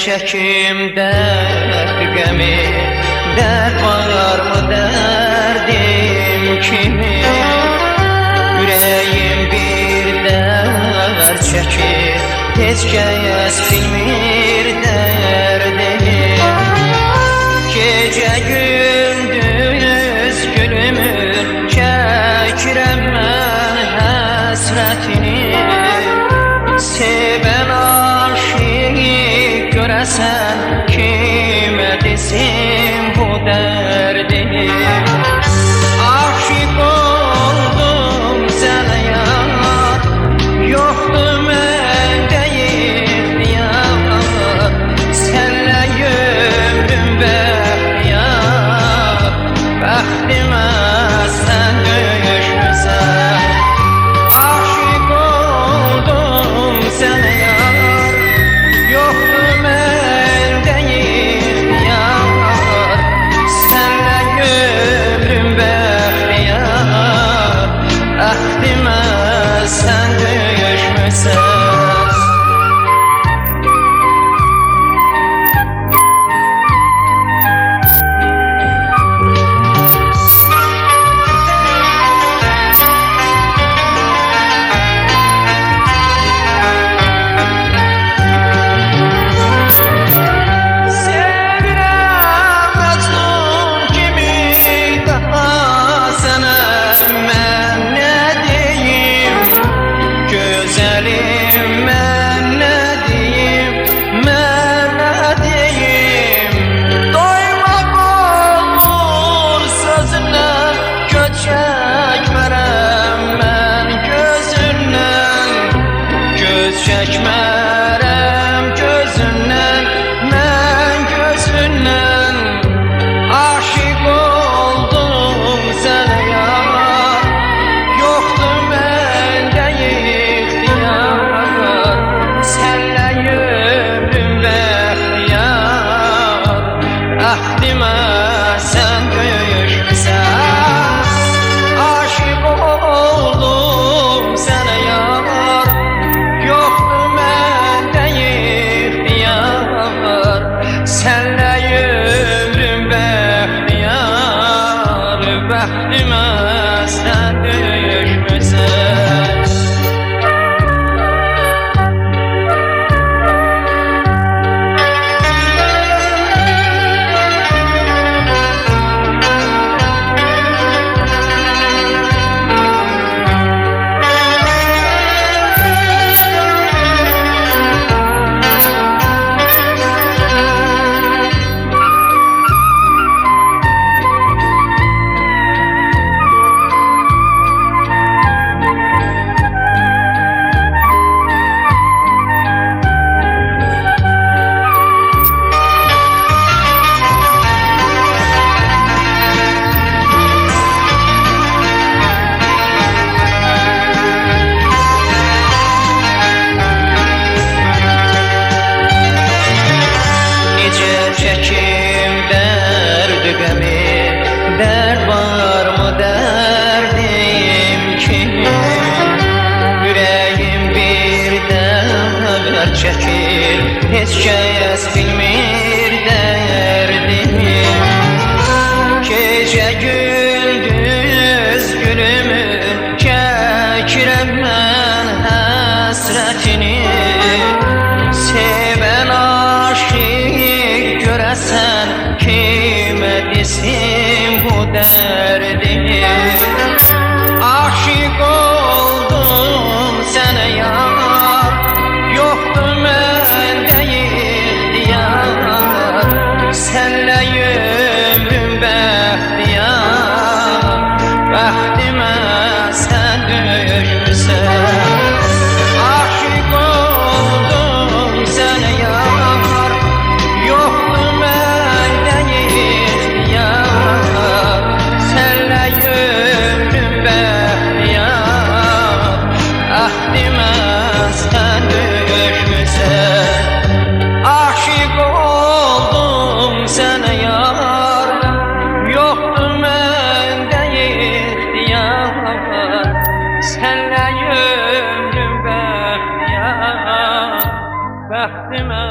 çekim dert qəmi, dert var mı derdim kimi? Yüreğim bir dert çekir, heç kəs bilmir derdimi. Gece gündüz gülümün çəkirəm mən həsrətini. Sevən aşık görəsən kimə desin bu dərdini? Aşık oldum sənə yar, yoxdur məndə ixtiyar. Sənlə ömrüm bəxtiyar, bəxtimə sən döyüşməsən. Aşık oldum sənə yar, yoxdur məndə ixtiyar. Sənlə ömrüm bəxtiyar, bəxtimə sən döyüşməsən. Çəkmərəm gözündən, mən gözündən. Aşık oldum sənə yar, yoxdur məndə ixtiyar. Sənlə ömrüm bəxtiyar, əhdimə sən döyüşməsən. Aşık oldum sənə yar, yoxdur məndə ixtiyar. Sənlə ömrüm bəxtiyar, bəxtimə sən döyüşməsən. Çekim dert qəmi, dert var mı derdim kimi? Yüreğim bir dert çekir, heç kəs bilmir derdimi. Gece gündüz gülümün çəkirəm mən həsrətini. Sevən aşık görəsən kimə desin bu dərdini? Aşık oldum sənə yar, yoxdur məndə ixtiyar. Sənlə ömrüm bəxtiyar, bəxtimə sən döyüşməsən. Aşık oldum sənə yar, yoxdur məndə ixtiyar. Sənlə ömrüm bəxtiyar, əhdimə sən döyüşməsən. Aşık oldum sənə yar, yoxdur məndə ixtiyar. Sənlə ömrüm bəxtiyar, bəxtimə